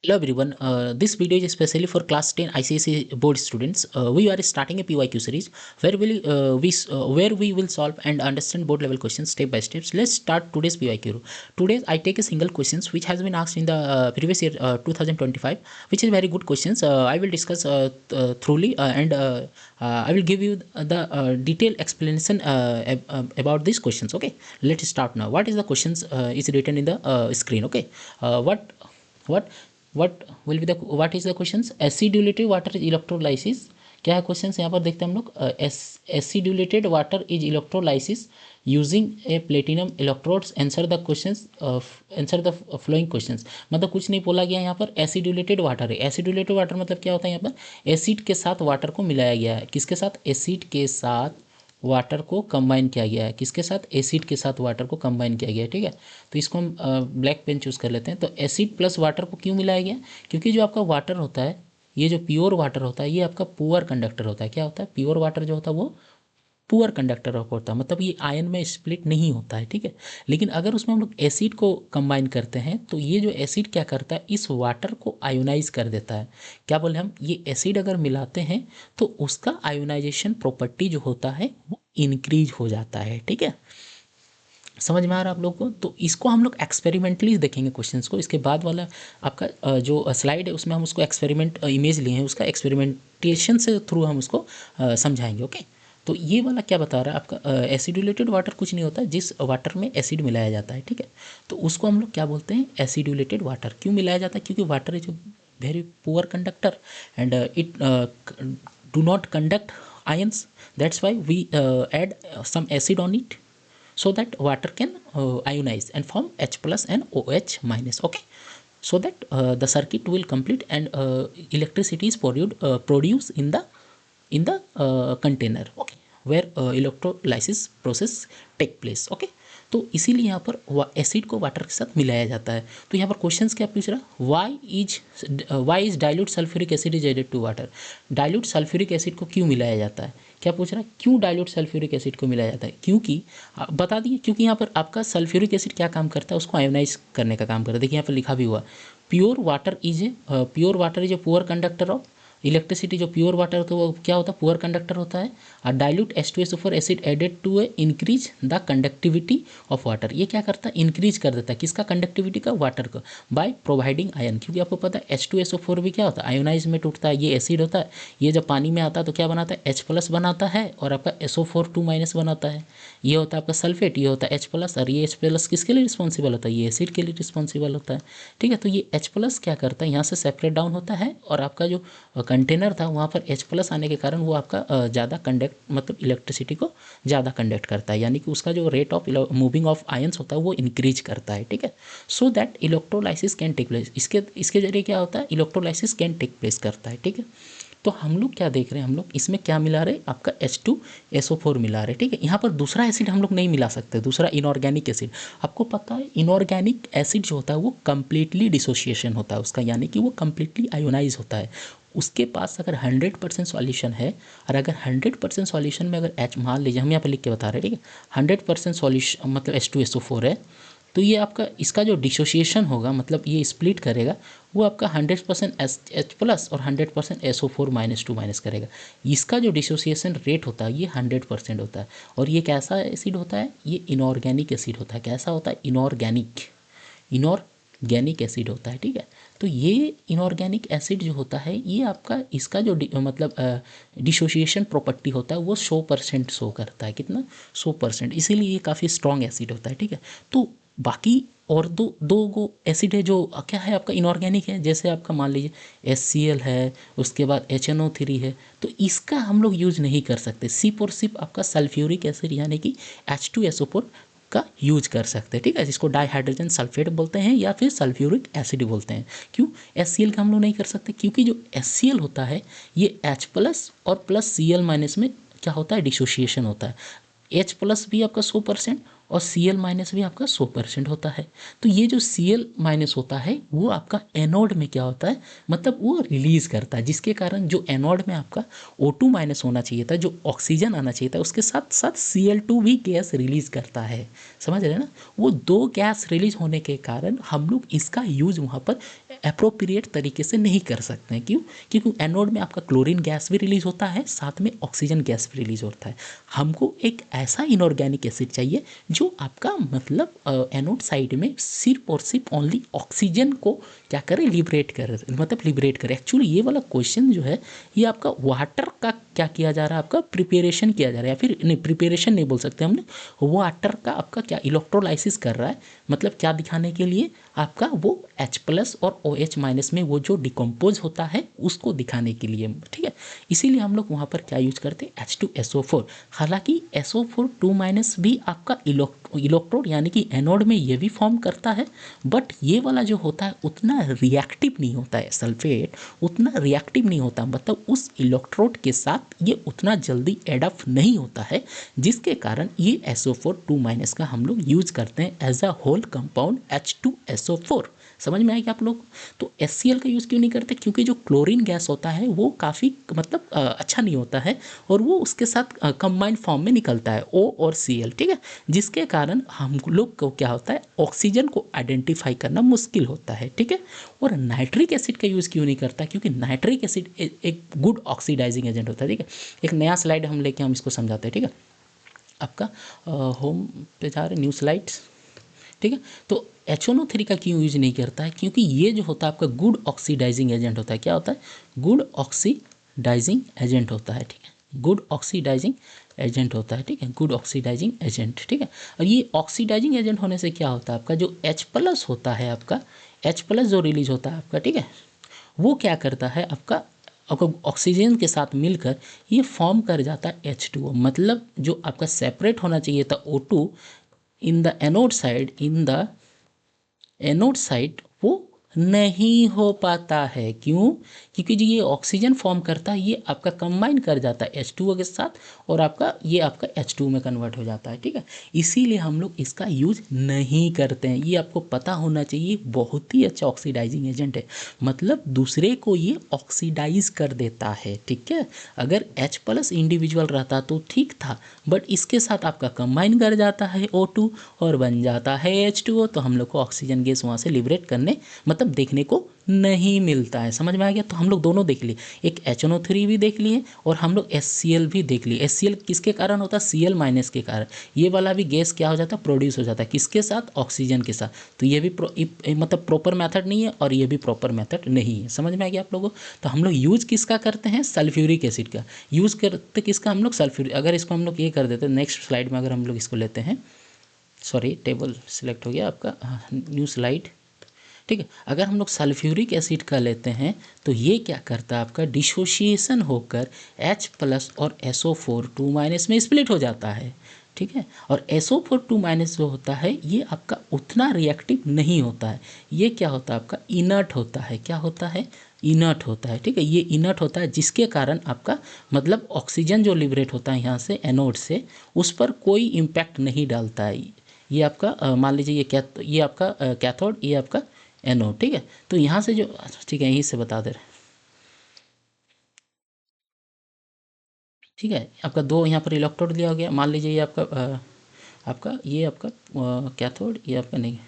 Hello everyone. This video is especially for class 10 ICSE board students. We are starting a PYQ series where we will solve and understand board level questions step by step. Let's start today's PYQ. Today I take a single questions which has been asked in the previous year 2025, which is very good questions. I will discuss thoroughly and I will give you the detailed explanation about these questions. Okay, let's start now. What is the questions is written in the screen? Okay, what what is the questions? Acidulated water electrolysis. क्या है question यहाँ पर देखते हैं हम लोग. Acidulated water is electrolysis using a platinum electrodes. Answer the questions, answer the following questions. मतलब कुछ नहीं बोला गया यहाँ पर. एसिडुलेटेड वाटर है. एसिडुलेटेड वाटर मतलब क्या होता है यहाँ पर? एसिड के साथ वाटर को मिलाया गया है. किसके साथ? एसिड के साथ वाटर को कंबाइन किया गया है. किसके साथ? एसिड के साथ वाटर को कंबाइन किया गया है. ठीक है, तो इसको हम ब्लैक पेन चूज़ कर लेते हैं. तो एसिड प्लस वाटर को क्यों मिलाया गया? क्योंकि जो आपका वाटर होता है, ये जो प्योर वाटर होता है, ये आपका पुअर कंडक्टर होता है. क्या होता है? प्योर वाटर जो होता है वो पुअर कंडक्टर ऑफ होता है, मतलब ये आयन में स्प्लिट नहीं होता है. ठीक है, लेकिन अगर उसमें हम लोग एसिड को कंबाइन करते हैं तो ये जो एसिड क्या करता है, इस वाटर को आयोनाइज कर देता है. क्या बोले हम? ये एसिड अगर मिलाते हैं तो उसका आयोनाइजेशन प्रॉपर्टी जो होता है वो इंक्रीज हो जाता है. ठीक है, समझ में आ रहा है आप लोग को? तो इसको हम लोग एक्सपेरिमेंटली देखेंगे क्वेश्चंस को. इसके बाद वाला आपका जो स्लाइड है उसमें हम उसको एक्सपेरिमेंट इमेज लिए हैं, उसका एक्सपेरिमेंटेशन से थ्रू हम उसको समझाएंगे. ओके, तो ये वाला क्या बता रहा है आपका? एसिडुलेटेड वाटर कुछ नहीं होता जिस वाटर में एसिड मिलाया जाता है. ठीक है, तो उसको हम लोग क्या बोलते हैं? एसिडुलेटेड वाटर. क्यों मिलाया जाता है? क्योंकि water is very poor conductor and it do not conduct ions. That's why we add some acid on it so that water can ionize and form H plus and OH minus. Okay, so that the circuit will complete and electricity is produced in the container. Okay, where electrolysis process take place. Okay, तो इसीलिए यहाँ पर acid को water के साथ मिलाया जाता है. तो यहाँ पर क्वेश्चंस क्या पूछ रहा है? Why is dilute sulphuric acid is added to water. Dilute sulphuric acid को क्यों मिलाया जाता है? क्या पूछ रहा है? क्यों डाइल्यूट सल्फ्यूरिक एसिड को मिलाया जाता है? क्योंकि बता दिए, क्योंकि यहाँ पर आपका सल्फ्यूरिक एसिड क्या काम करता है? उसको आयोनाइज करने का काम करता है. देखिए यहाँ पर लिखा भी हुआ, pure water is a poor conductor of electricity. जो प्योर वाटर का वो क्या होता है? पुअर कंडक्टर होता है. और dilute H2SO4 acid added to a increase the conductivity of water. ये क्या करता है? इंक्रीज कर देता है. किसका कंडक्टिविटी का? वाटर का. By providing ion. क्योंकि आपको पता है H2SO4 भी क्या होता है? आयोनाइज में टूटता है. ये एसिड होता है. ये जब पानी में आता है तो क्या बनाता है? H प्लस बनाता है और आपका SO4 2 माइनस बनाता है. ये होता है आपका सल्फेट, ये होता है H प्लस. और ये H प्लस किसके लिए रिस्पॉन्सिबल होता है? ये एसिड के लिए रिस्पॉन्सिबल होता है. ठीक है, तो ये H प्लस क्या करता है? यहाँ से सेपरेट डाउन होता है और आपका जो कंटेनर था वहाँ पर H प्लस आने के कारण वो आपका ज़्यादा कंडक्ट, मतलब इलेक्ट्रिसिटी को ज़्यादा कंडक्ट करता है. यानी कि उसका जो rate of moving of ions होता है वो इंक्रीज करता है. ठीक है, so that electrolysis can take place. इसके जरिए क्या होता है? इलेक्ट्रोलाइसिस कैन टेक प्लेस करता है. ठीक है, तो हम लोग क्या देख रहे हैं? हम लोग इसमें क्या मिला रहे? आपका H2SO4 मिला रहे. ठीक है, यहाँ पर दूसरा एसिड हम लोग नहीं मिला सकते, दूसरा इनऑर्गेनिक एसिड. आपको पता है इनऑर्गेनिक एसिड जो होता है वो कम्प्लीटली डिसोसिएशन होता है उसका, यानी कि वो कम्प्लीटली आयोनाइज होता है. उसके पास अगर 100% सॉल्यूशन है और अगर 100% सॉल्यूशन में अगर H, मान लीजिए हम यहाँ पर लिख के बता रहे हैं, ठीक है, 100% सॉल्यूशन मतलब H2SO4 है, तो ये आपका इसका जो डिसोसिएशन होगा, मतलब ये स्प्लिट करेगा, वो आपका 100% H प्लस और 100% SO4 माइनस 2 माइनस करेगा. इसका जो डिसोसिएशन रेट होता है ये 100% होता है. और ये कैसा एसिड होता है? ये इनऑर्गेनिक एसिड होता है. कैसा होता है? इनऑर्गेनिक एसिड होता है. ठीक है, तो ये इनऑर्गेनिक एसिड जो होता है ये आपका इसका जो मतलब डिसोसिएशन प्रॉपर्टी होता है वो 100% शो करता है. कितना? 100%. इसीलिए ये काफ़ी स्ट्रॉन्ग एसिड होता है. ठीक है, तो बाकी और दो गो एसिड है जो क्या है आपका इनऑर्गेनिक है. जैसे आपका मान लीजिए HCl है, उसके बाद HNO3 है, तो इसका हम लोग यूज नहीं कर सकते. सिर्फ और सिर्फ आपका सल्फ्यूरिक एसिड यानी कि H2SO4 का यूज कर सकते हैं. ठीक है, जिसको डाइहाइड्रोजन सल्फेट बोलते हैं या फिर सल्फ्यूरिक एसिड बोलते हैं. क्यों HCl का हम लोग नहीं कर सकते? क्योंकि जो HCl होता है ये H प्लस और प्लस Cl माइनस में क्या होता है? डिसोसिएशन होता है. H प्लस भी आपका 100% और Cl माइनस भी आपका 100% होता है। तो ये जो Cl माइनस होता है वो आपका एनोड में क्या होता है, मतलब वो रिलीज करता है, जिसके कारण जो एनोड में आपका O2 माइनस होना चाहिए था, जो ऑक्सीजन आना चाहिए था, उसके साथ साथ Cl2 भी गैस रिलीज करता है। समझ रहे हैं ना, वो दो गैस रिलीज होने के कारण हम लोग इसका यूज वहाँ पर अप्रोप्रिएट तरीके से नहीं कर सकते हैं। क्यों? क्योंकि एनोड में आपका क्लोरीन गैस भी रिलीज होता है, साथ में ऑक्सीजन गैस भी रिलीज होता है। हमको एक ऐसा इनऑर्गेनिक एसिड चाहिए जो आपका मतलब एनोड साइड में सिर्फ और सिर्फ ओनली ऑक्सीजन को क्या करे, लिबरेट करे, मतलब लिबरेट करे। एक्चुअली ये वाला क्वेश्चन जो है ये आपका वाटर का क्या किया जा रहा है, आपका प्रिपरेशन किया जा रहा है, या फिर नहीं प्रिपरेशन नहीं बोल सकते हमने, वाटर का आपका क्या इलेक्ट्रोलाइसिस कर रहा है। मतलब क्या दिखाने के लिए, आपका वो H+ और OH- में वो जो डिकम्पोज होता है उसको दिखाने के लिए, ठीक है। इसीलिए हम लोग वहाँ पर क्या यूज करते हैं, H2SO4। हालांकि SO4 2- भी आपका इलेक्ट्रोड यानी कि एनोड में ये भी फॉर्म करता है, बट ये वाला जो होता है उतना रिएक्टिव नहीं होता है, सल्फेट उतना रिएक्टिव नहीं होता, मतलब उस इलेक्ट्रोड के साथ ये उतना जल्दी एडअप नहीं होता है, जिसके कारण ये SO4 2- का हम लोग यूज करते हैं as a whole compound H2SO4। समझ में आएगा आप लोग? तो HCl का यूज़ क्यों नहीं करते, क्योंकि जो क्लोरीन गैस होता है वो काफ़ी मतलब अच्छा नहीं होता है, और वो उसके साथ कंबाइंड फॉर्म में निकलता है O और Cl, ठीक है, जिसके कारण हम लोग को क्या होता है, ऑक्सीजन को आइडेंटिफाई करना मुश्किल होता है, ठीक है। और नाइट्रिक एसिड का यूज़ क्यों नहीं करता, क्योंकि नाइट्रिक एसिड एक गुड ऑक्सीडाइजिंग एजेंट होता है, ठीक है। एक नया स्लाइड हम लेके हम इसको समझाते हैं, ठीक है। आपका होम पे जा रहे न्यू स्लाइड्स, ठीक है। तो HNO3 का क्यों यूज नहीं करता है, क्योंकि ये जो होता है आपका गुड ऑक्सीडाइजिंग एजेंट होता है। क्या होता है, गुड ऑक्सीडाइजिंग एजेंट होता है, ठीक है, गुड ऑक्सीडाइजिंग एजेंट होता है, ठीक है, गुड ऑक्सीडाइजिंग एजेंट, ठीक है। और ये ऑक्सीडाइजिंग एजेंट होने से क्या होता है, आपका जो H+ होता है, आपका H+ जो रिलीज होता है आपका, ठीक है, वो क्या करता है, आपका आपका ऑक्सीजन के साथ मिलकर ये फॉर्म कर जाता है H2O, मतलब जो आपका सेपरेट होना चाहिए था O2 in the anode side वो नहीं हो पाता है। क्यों? क्योंकि जो ये ऑक्सीजन फॉर्म करता है ये आपका कंबाइन कर जाता है H2O के साथ, और आपका ये आपका H2 में कन्वर्ट हो जाता है, ठीक है। इसीलिए हम लोग इसका यूज नहीं करते हैं। ये आपको पता होना चाहिए, बहुत ही अच्छा ऑक्सीडाइजिंग एजेंट है, मतलब दूसरे को ये ऑक्सीडाइज कर देता है, ठीक है। अगर H+ इंडिविजुअल रहता तो ठीक था, बट इसके साथ आपका कंबाइन कर जाता है O2 और बन जाता है H2O, तो हम लोग को ऑक्सीजन गैस वहाँ से लिबरेट करने मतलब देखने को नहीं मिलता है। समझ में आ गया? तो हम लोग दोनों देख लिए, एक HNO3 भी देख लिए और हम लोग HCl भी देख लिए। HCl किसके कारण होता है, Cl- के कारण। ये वाला भी गैस क्या हो जाता है, प्रोड्यूस हो जाता है, किसके साथ, ऑक्सीजन के साथ। तो ये भी मतलब प्रॉपर मेथड नहीं है, और ये भी प्रॉपर मेथड नहीं है। समझ में आ गया आप लोगों को? तो हम लोग यूज किसका करते हैं, सल्फ्यूरिक एसिड का यूज करते, किसका हम लोग, सल्फ्यूरिक। अगर इसको हम लोग ये कर देते, नेक्स्ट स्लाइड में अगर हम लोग इसको लेते हैं, सॉरी टेबल सिलेक्ट हो गया आपका, न्यू स्लाइड, ठीक है। अगर हम लोग सल्फ्यूरिक एसिड का लेते हैं तो ये क्या करता है, आपका डिसोसिएशन होकर H+ और SO4 2- में स्प्लिट हो जाता है, ठीक है। और SO4 2- जो होता है ये आपका उतना रिएक्टिव नहीं होता है, ये क्या होता है, आपका इनर्ट होता है। क्या होता है, इनर्ट होता है, ठीक है। ये इनर्ट होता है, जिसके कारण आपका मतलब ऑक्सीजन जो लिबरेट होता है यहाँ से एनोड से, उस पर कोई इम्पैक्ट नहीं डालता है। ये आपका मान लीजिए ये आपका कैथोड, ये आपका एनोड, ठीक है। तो यहाँ से जो, ठीक है, यहीं से बता दे रहे, ठीक है। आपका दो यहाँ पर इलेक्ट्रोड दिया हो गया, मान लीजिए ये आपका ये आपका कैथोड, ये आपका नहीं,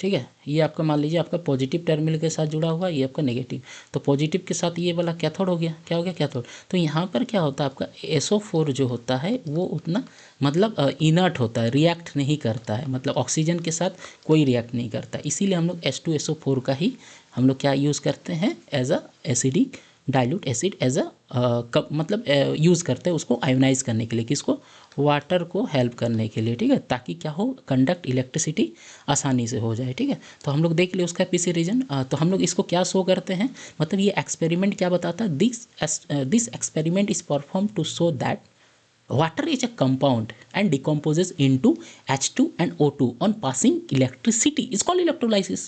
ठीक है। ये आपका मान लीजिए आपका पॉजिटिव टर्मिनल के साथ जुड़ा हुआ, ये आपका नेगेटिव, तो पॉजिटिव के साथ ये वाला कैथोड हो गया। क्या हो गया, कैथोड। तो यहाँ पर क्या होता है, आपका SO4 जो होता है वो उतना मतलब इनर्ट होता है, रिएक्ट नहीं करता है, मतलब ऑक्सीजन के साथ कोई रिएक्ट नहीं करता। इसीलिए हम लोग H2SO4 का ही हम लोग क्या यूज़ करते हैं, as a acidic dilute acid, as a मतलब यूज़ करते हैं उसको आयोनाइज करने के लिए, किसको, वाटर को हेल्प करने के लिए, ठीक है, ताकि क्या हो, कंडक्ट इलेक्ट्रिसिटी आसानी से हो जाए, ठीक है। तो हम लोग देख लिए उसका पीसी रीजन। तो हम लोग इसको क्या शो करते हैं, मतलब ये एक्सपेरिमेंट क्या बताता है, this experiment is perform to show that water is a compound and decomposes into H2 and O2 on passing electricity is called electrolysis.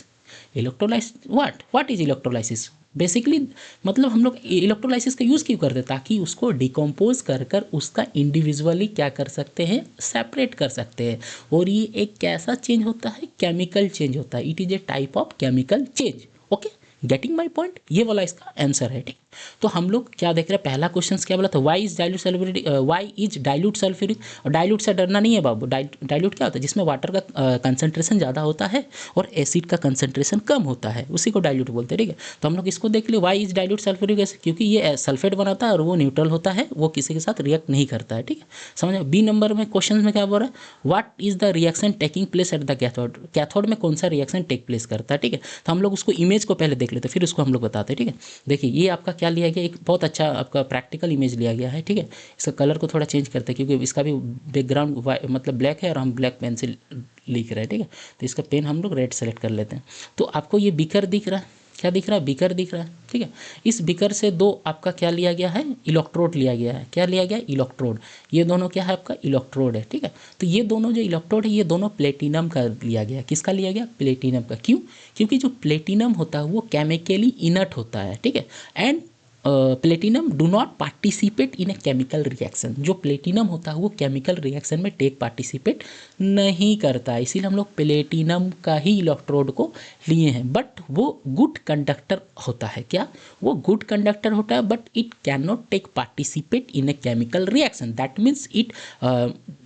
Electrolysis, what is electrolysis? Basically मतलब हम लोग इलेक्ट्रोलाइसिस का यूज़ क्यों करते हैं, ताकि उसको डिकम्पोज कर कर उसका इंडिविजुअली क्या कर सकते हैं, सेपरेट कर सकते हैं। और ये एक कैसा चेंज होता है, केमिकल चेंज होता है। It is a type of chemical change. Okay, getting my point, ये वाला इसका आंसर है। ठीक, तो हम लोग क्या देख रहे हैं, पहला क्वेश्चन क्या बोला था, why is dilute sulphuric, why is dilute sulphuric. और डाइल्यूट से डरना नहीं है बाबू, डाइल्यूट क्या होता है, जिसमें वाटर का कंसंट्रेशन ज़्यादा होता है और एसिड का कंसंट्रेशन कम होता है, उसी को डाइल्यूट बोलते हैं। ठीक है, तो हम लोग इसको देख लिए, why is dilute sulphuric acid, क्योंकि ये सल्फेट बनाता है और वो न्यूट्रल होता है, वो किसी के साथ रिएक्ट नहीं करता है। ठीक है, समझ में। बी नंबर में क्वेश्चन में क्या बोल रहा है, what is the reaction taking place at the cathode, cathode में कौन सा रिएक्शन टेक प्लेस करता है। ठीक है, तो हम लोग उसको इमेज को पहले देख लेते हैं, फिर उसको हम लोग बताते हैं। ठीक है, देखिए ये आपका क्या लिया गया, एक बहुत अच्छा आपका प्रैक्टिकल इमेज लिया गया है। ठीक है, इसका कलर को थोड़ा चेंज करते हैं, क्योंकि इसका भी बैकग्राउंड मतलब ब्लैक है और हम ब्लैक पेन से लिख रहे हैं। ठीक है, तो इसका पेन हम लोग रेड सेलेक्ट कर लेते हैं। तो आपको ये बीकर दिख रहा है, क्या दिख रहा है, बीकर दिख रहा है। ठीक है, इस बीकर से दो आपका क्या लिया गया है, इलेक्ट्रोड लिया गया है। क्या लिया गया, इलेक्ट्रोड। ये दोनों क्या है, आपका इलेक्ट्रोड है। ठीक है, तो ये दोनों जो इलेक्ट्रोड है, ये दोनों प्लेटिनम का लिया गया। किसका लिया गया, प्लेटिनम का। क्यों, क्योंकि जो प्लेटिनम होता है वो केमिकली इनर्ट होता है। ठीक है, and platinum do not participate in a chemical reaction. जो प्लेटिनम होता है वो केमिकल रिएक्शन में टेक पार्टिसिपेट नहीं करता है, इसीलिए हम लोग प्लेटिनम का ही इलेक्ट्रोड को लिए हैं। बट वो गुड कंडक्टर होता है। क्या, वो गुड कंडक्टर होता है, but it can not take participate in a chemical reaction. That means it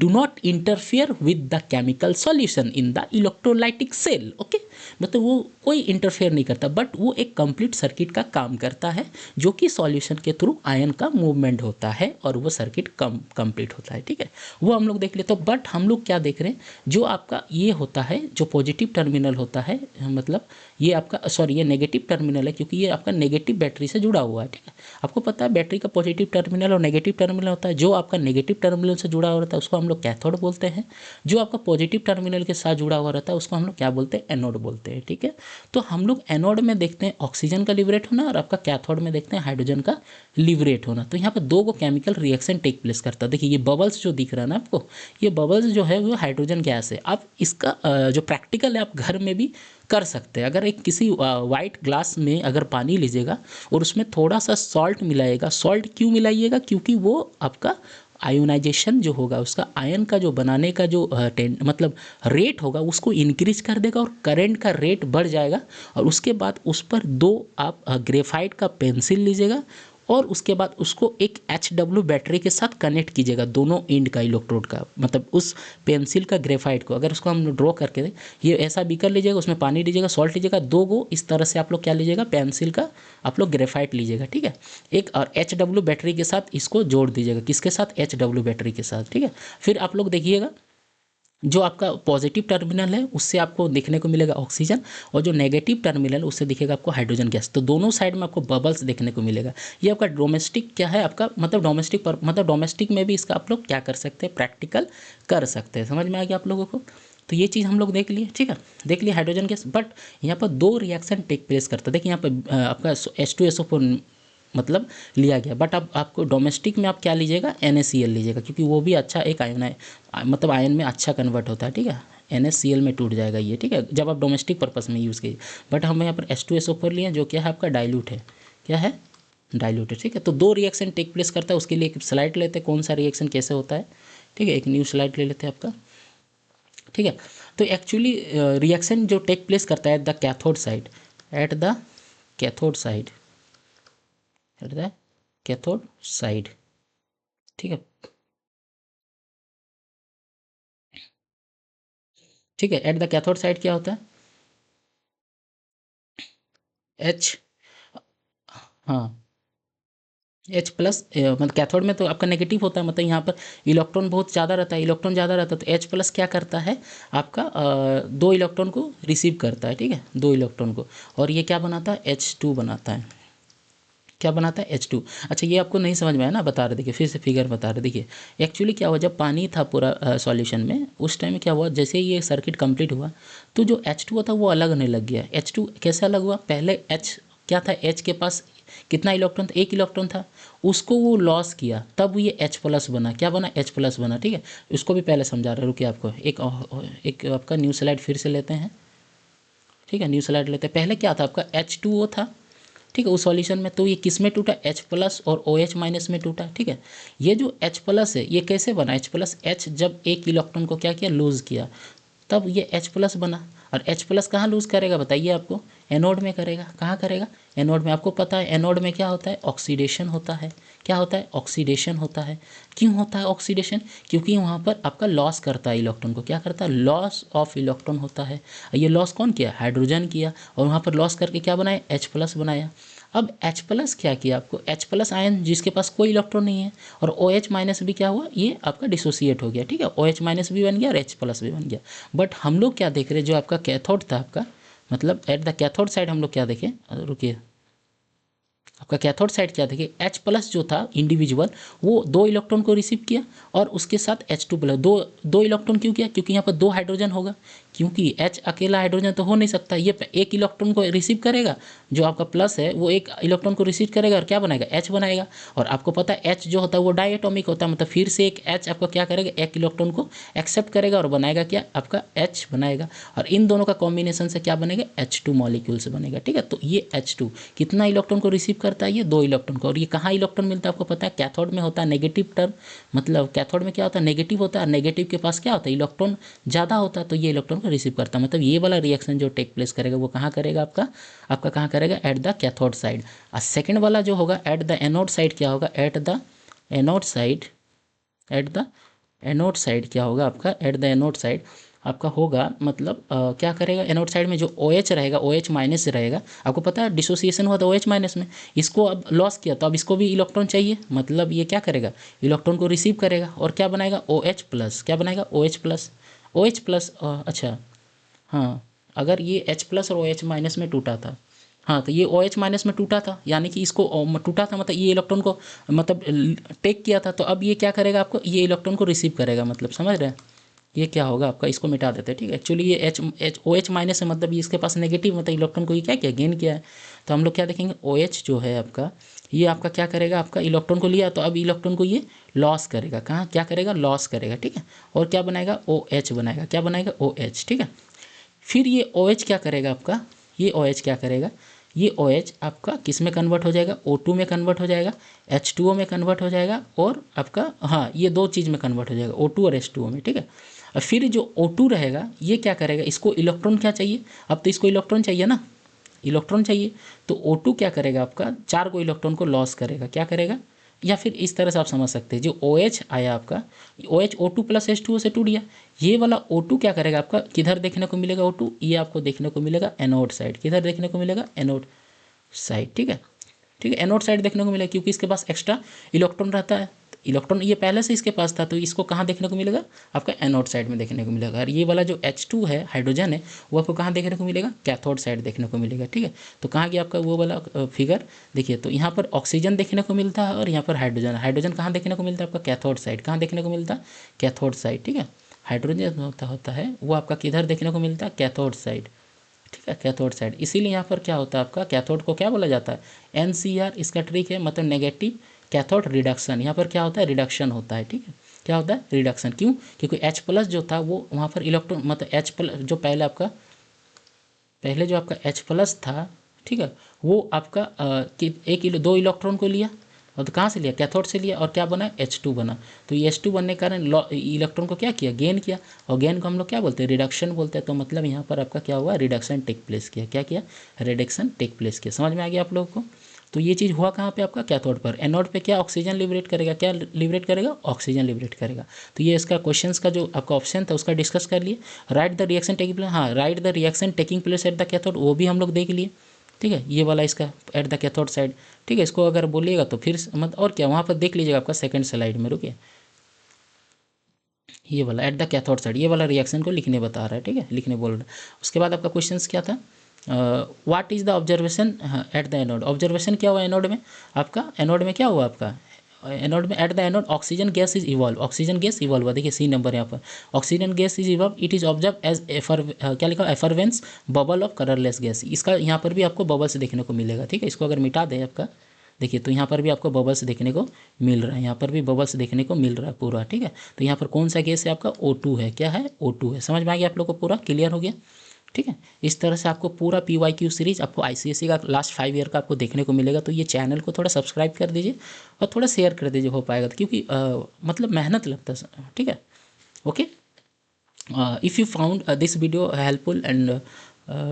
do not interfere with the chemical solution in the electrolytic cell. Okay, मतलब वो कोई इंटरफेयर नहीं करता, बट वो एक कंप्लीट सर्किट का काम करता है, जो कि सॉल्यूशन के थ्रू आयन का मूवमेंट होता है और वो सर्किट कंप्लीट होता है। ठीक है, वो हम लोग देख लेते हैं। बट हम लोग क्या देख रहे हैं, जो आपका ये होता है, जो पॉजिटिव टर्मिनल होता है, मतलब ये आपका सॉरी ये नेगेटिव टर्मिनल है, क्योंकि ये आपका नेगेटिव बैटरी से जुड़ा हुआ है। ठीक है, आपको पता है बैटरी का पॉजिटिव टर्मिनल और नेगेटिव टर्मिनल होता है। जो आपका नेगेटिव टर्मिनल से जुड़ा हुआ रहता है उसको हम लोग कैथोड बोलते हैं। जो आपका पॉजिटिव टर्मिनल के साथ जुड़ा हुआ रहता है उसको हम लोग क्या बोलते हैं, एनोड बोलते हैं। ठीक है, तो हम लोग एनोड में देखते हैं ऑक्सीजन का लिबरेट होना, और आपका कैथोड में देखते हैं हाइड्रोजन का लिबरेट होना। तो यहाँ पर दो को केमिकल रिएक्शन टेक प्लेस करता है। देखिए ये बबल्स जो दिख रहा है ना आपको, ये बबल्स जो है वो हाइड्रोजन गैस है। आप इसका जो प्रैक्टिकल है आप घर में भी कर सकते हैं। अगर एक किसी वाइट ग्लास में अगर पानी लीजिएगा और उसमें थोड़ा सा सॉल्ट मिलाइएगा, सॉल्ट क्यों मिलाइएगा, क्योंकि वो आपका आयोनाइजेशन जो होगा, उसका आयन का जो बनाने का जो मतलब रेट होगा उसको इंक्रीज कर देगा और करंट का रेट बढ़ जाएगा। और उसके बाद उस पर दो आप ग्रेफाइट का पेंसिल लीजिएगा और उसके बाद उसको एक HW बैटरी के साथ कनेक्ट कीजिएगा, दोनों एंड का इलेक्ट्रोड का, मतलब उस पेंसिल का ग्रेफाइट को। अगर उसको हम ड्रॉ करके दें, ये ऐसा बीकर लीजिएगा, उसमें पानी लीजिएगा, सॉल्ट लीजिएगा, दो गो इस तरह से आप लोग क्या लीजिएगा, पेंसिल का आप लोग ग्रेफाइट लीजिएगा। ठीक है, एक और HW बैटरी के साथ इसको जोड़ दीजिएगा। किसके साथ, HW बैटरी के साथ। ठीक है, फिर आप लोग देखिएगा जो आपका पॉजिटिव टर्मिनल है उससे आपको देखने को मिलेगा ऑक्सीजन, और जो नेगेटिव टर्मिनल है उससे दिखेगा आपको हाइड्रोजन गैस। तो दोनों साइड में आपको बबल्स देखने को मिलेगा। ये आपका डोमेस्टिक क्या है, आपका मतलब डोमेस्टिक पर मतलब डोमेस्टिक में भी इसका आप लोग क्या कर सकते हैं, प्रैक्टिकल कर सकते हैं। समझ में आ गया आप लोगों को। तो ये चीज़ हम लोग देख लिए। ठीक है, देख लिए हाइड्रोजन गैस। बट यहाँ पर दो रिएक्शन टेक प्लेस करता है। देखिए यहाँ पर आपका H2SO4 मतलब लिया गया, बट अब आपको डोमेस्टिक में आप क्या लीजिएगा, NaCl लीजिएगा, क्योंकि वो भी अच्छा एक आयन है, मतलब आयन में अच्छा कन्वर्ट होता है। ठीक है, NaCl में टूट जाएगा ये। ठीक है, जब आप डोमेस्टिक पर्पस में यूज़ कीजिए। बट हम यहाँ पर H2SO4 लिए जो क्या है आपका डाइल्यूट है, क्या है, डाइल्यूट है। ठीक है, तो दो रिएक्शन टेक प्लेस करता है। उसके लिए एक स्लाइड लेते हैं कौन सा रिएक्शन कैसे होता है। ठीक है, एक न्यू स्लाइड ले लेते हैं आपका। ठीक है, तो एक्चुअली रिएक्शन जो टेक प्लेस करता है the cathode side, eight the cathode side, eight the cathode side. ठीक है, ठीक है, एट द कैथोड साइड क्या होता है, एच, हाँ एच प्लस, मतलब कैथोड में तो आपका नेगेटिव होता है, मतलब यहाँ पर इलेक्ट्रॉन बहुत ज़्यादा रहता है, इलेक्ट्रॉन ज़्यादा रहता है, तो एच प्लस क्या करता है आपका दो इलेक्ट्रॉन को रिसीव करता है। ठीक है, दो इलेक्ट्रॉन को, और ये क्या बनाता है, H2 बनाता है। क्या बनाता है, H2। अच्छा ये आपको नहीं समझ में आया ना, बता रहे, देखिए फिर से फिगर बता रहे। देखिए एक्चुअली क्या हुआ, जब पानी था पूरा सॉल्यूशन में, उस टाइम में क्या हुआ, जैसे ही ये सर्किट कंप्लीट हुआ तो जो H2 था वो अलग होने लग गया। H2 कैसे अलग हुआ, पहले H क्या था, H के पास कितना इलेक्ट्रॉन था, एक इलेक्ट्रॉन था, उसको वो लॉस किया, तब ये H प्लस बना। क्या बना, H प्लस बना। ठीक है, उसको भी पहले समझा रहे, रुकिए आपको एक आपका न्यू स्लाइड फिर से लेते हैं। ठीक है, न्यू स्लाइड लेते हैं। पहले क्या था आपका H2O था। ठीक है, उस सॉल्यूशन में। तो ये किस में टूटा, H प्लस और OH माइनस में टूटा। ठीक है, ये जो H प्लस है ये कैसे बना, H प्लस, H जब एक इलेक्ट्रॉन को क्या किया, लूज़ किया, तब ये H प्लस बना। और H प्लस कहाँ लूज़ करेगा बताइए आपको, एनोड में करेगा। कहाँ करेगा, एनोड में। आपको पता है एनोड में क्या होता है, ऑक्सीडेशन होता है। क्या होता है, ऑक्सीडेशन होता है। क्यों होता है ऑक्सीडेशन, क्योंकि वहाँ पर आपका लॉस करता है इलेक्ट्रॉन को। क्या करता है, लॉस ऑफ इलेक्ट्रॉन होता है। ये लॉस कौन किया, हाइड्रोजन किया, और वहाँ पर लॉस करके क्या बनाया, H प्लस बनाया। अब H प्लस क्या किया आपको, H प्लस आयन जिसके पास कोई इलेक्ट्रॉन नहीं है, और OH माइनस भी क्या हुआ, ये आपका डिसोसिएट हो गया। ठीक है, OH माइनस भी बन गया और H प्लस भी बन गया। बट हम लोग क्या देख रहे हैं, जो आपका कैथोड था आपका, मतलब एट द कैथोड साइड हम लोग क्या देखें, रुकिए, आपका कैथोड साइड क्या देखिए, H प्लस जो था इंडिविजुअल, वो 2 इलेक्ट्रॉन को रिसीव किया, और उसके साथ H2 प्लस, दो इलेक्ट्रॉन क्यों किया, क्योंकि यहाँ पर 2 हाइड्रोजन होगा, क्योंकि H अकेला हाइड्रोजन तो हो नहीं सकता, ये एक इलेक्ट्रॉन को रिसीव करेगा, जो आपका प्लस है वो एक इलेक्ट्रॉन को रिसीव करेगा और क्या बनाएगा, H बनाएगा। और आपको पता है H जो होता है वो डायटोमिक होता है, मतलब फिर से एक H आपको क्या करेगा, एक इलेक्ट्रॉन को एक्सेप्ट करेगा और बनाएगा क्या, आपका H बनाएगा, और इन दोनों का कॉम्बिनेशन से क्या बनेगा, H2 मॉलिक्यूल्स बनेगा। ठीक है, तो ये H2 कितना इलेक्ट्रॉन को रिसीव करता है, ये 2 इलेक्ट्रॉन को। और ये कहाँ इलेक्ट्रॉन मिलता है आपको पता है, कैथोड में होता है नेगेटिव टर्म, मतलब कैथोड में क्या होता है, नेगेटिव होता है, नेगेटिव के पास क्या होता है, इलेक्ट्रॉन ज़्यादा होता है, तो ये इलेक्ट्रॉन को रिसीव करता है। मतलब ये वाला रिएक्शन जो टेक प्लेस करेगा वो कहाँ करेगा, आपका कहाँ करेगा, एट द कैथोड साइड। और सेकेंड वाला जो होगा एट द एनोड साइड, क्या होगा, eight the anode side, eight the anode side क्या होगा आपका, एट द एनोड साइड आपका होगा, मतलब क्या करेगा, एनोड साइड में जो OH रहेगा, OH माइनस रहेगा। आपको पता है डिसोसिएशन हुआ था OH माइनस में, इसको अब लॉस किया, तो अब इसको भी इलेक्ट्रॉन चाहिए, मतलब ये क्या करेगा, इलेक्ट्रॉन को रिसीव करेगा और क्या बनाएगा, OH प्लस। क्या बनाएगा, OH प्लस, OH प्लस। अच्छा हाँ, अगर ये H प्लस और OH माइनस में टूटा था, हाँ तो ये OH माइनस में टूटा था, यानी कि इसको टूटा था, मतलब ये इलेक्ट्रॉन को मतलब टेक किया था, तो अब ये क्या करेगा, आपको ये इलेक्ट्रॉन को रिसीव करेगा, मतलब समझ रहे हैं। ये क्या होगा आपका, इसको मिटा देते हैं। ठीक है, एक्चुअली ये OH माइनस है, मतलब ये इसके पास नेगेटिव, मतलब इलेक्ट्रॉन को ये क्या किया, गेन किया है। तो हम लोग क्या देखेंगे, OH जो है आपका, ये आपका क्या करेगा, आपका इलेक्ट्रॉन को लिया, तो अब इलेक्ट्रॉन को ये लॉस करेगा, कहाँ क्या करेगा, लॉस करेगा। ठीक है, और क्या बनाएगा, OH बनाएगा। क्या बनाएगा, OH। ठीक है, फिर ये OH क्या करेगा आपका, ये OH क्या करेगा, ये OH आपका किस में कन्वर्ट हो जाएगा, O2 में कन्वर्ट हो जाएगा, H2O में कन्वर्ट हो जाएगा, और आपका हाँ ये 2 चीज़ में कन्वर्ट हो जाएगा, O2 और H2O में। ठीक है, और फिर जो O2 रहेगा ये क्या करेगा, इसको इलेक्ट्रॉन क्या चाहिए, अब तो इसको इलेक्ट्रॉन चाहिए ना, इलेक्ट्रॉन चाहिए, तो O2 क्या करेगा, आपका 4 को इलेक्ट्रॉन को लॉस करेगा। क्या करेगा, या फिर इस तरह से आप समझ सकते हैं, जो OH आया आपका, OH O2 प्लस H2O से टूट गया, ये वाला O2 क्या करेगा आपका, किधर देखने को मिलेगा O2, ये आपको देखने को मिलेगा एनोड साइड। किधर देखने को मिलेगा, एनोड साइड। ठीक है, ठीक है, एनोड साइड देखने को मिलेगा, क्योंकि इसके पास एक्स्ट्रा इलेक्ट्रॉन रहता है, इलेक्ट्रॉन ये पहले से इसके पास था, तो इसको कहाँ देखने को मिलेगा, आपका एनोड साइड में देखने को मिलेगा। और ये वाला जो H2 है, हाइड्रोजन है, वो आपको कहाँ देखने को मिलेगा, कैथोड साइड देखने को मिलेगा। ठीक है, तो कहाँ गया आपका वो वाला फिगर, देखिए, तो यहाँ पर ऑक्सीजन देखने को मिलता है, और यहाँ पर हाइड्रोजन, हाइड्रोजन कहाँ देखने को मिलता है, आपका कैथोड साइड। कहाँ देखने को मिलता है, कैथोड साइड। ठीक है, हाइड्रोजन होता है वो आपका किधर देखने को मिलता है, कैथोड साइड। ठीक है, कैथोड साइड। इसीलिए यहाँ पर क्या होता है आपका, कैथोड को क्या बोला जाता है, NCR इसका ट्रिक है, मतलब नेगेटिव कैथोड रिडक्शन। यहाँ पर क्या होता है, रिडक्शन होता है। ठीक है, क्या होता है, रिडक्शन। क्यों, क्योंकि H प्लस जो था वो वहाँ पर इलेक्ट्रॉन, मतलब H प्लस जो पहले जो आपका H प्लस था, ठीक है, वो आपका कि 2 इलेक्ट्रॉन को लिया, और तो कहाँ से लिया, कैथोड से लिया, और क्या बना, H2 बना। तो ये H2 बनने के कारण इलेक्ट्रॉन को क्या किया, गेन किया, और गेन को हम लोग क्या बोलते हैं, रिडक्शन बोलते हैं। तो मतलब यहाँ पर आपका क्या हुआ, रिडक्शन टेक प्लेस किया। क्या किया, रिडक्शन टेक प्लेस किया। समझ में आ गया आप लोगों को। तो ये चीज़ हुआ कहाँ पे आपका, कैथोड पर। एनोड पे क्या, ऑक्सीजन लिबरेट करेगा, क्या लिबरेट करेगा, ऑक्सीजन लिबरेट करेगा। तो ये इसका क्वेश्चंस का जो आपका ऑप्शन था उसका डिस्कस कर लिए। Right the reaction taking place, हाँ right the reaction taking place at the cathode, वो भी हम लोग देख लिए। ठीक है, ये वाला इसका एट द कैथोड साइड। ठीक है, इसको अगर बोलिएगा तो फिर मत और क्या, वहाँ पर देख लीजिएगा आपका सेकंड स्लाइड में, रुकिए, ये वाला एट द कैथोड साइड, ये वाला रिएक्शन को लिखने बता रहा है। ठीक है, लिखने बोल रहा है। उसके बाद आपका क्वेश्चन क्या था, what is the observation eight the anode. Observation क्या हुआ एनोड में, आपका एनोड में क्या हुआ आपका, एनोड में at the anode oxygen gas is evolve, oxygen gas evolve हुआ। देखिए C नंबर यहाँ पर, oxygen gas is evolve, it is observe as क्या लिखा, effervescence bubble of colourless gas. इसका यहाँ पर भी आपको बबल्स देखने को मिलेगा। ठीक है, इसको अगर मिटा दें आपका, देखिए तो यहाँ पर भी आपको बबल्स देखने को मिल रहा है, यहाँ पर भी बबल्स देखने को मिल रहा है पूरा। ठीक है, तो यहाँ पर कौन सा गैस है आपका, O2 है। क्या है, O2 है। समझ में आ गया आप लोग को, पूरा क्लियर हो गया। ठीक है। इस तरह से आपको पूरा PYQ सीरीज आपको ICSE का लास्ट 5 ईयर का आपको देखने को मिलेगा। तो ये चैनल को थोड़ा सब्सक्राइब कर दीजिए और थोड़ा शेयर कर दीजिए हो पाएगा तो, क्योंकि मतलब मेहनत लगता है, ठीक है। Okay, if you found this video helpful and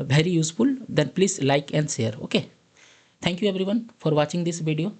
very useful, then please like and share. Okay, thank you everyone for watching this video.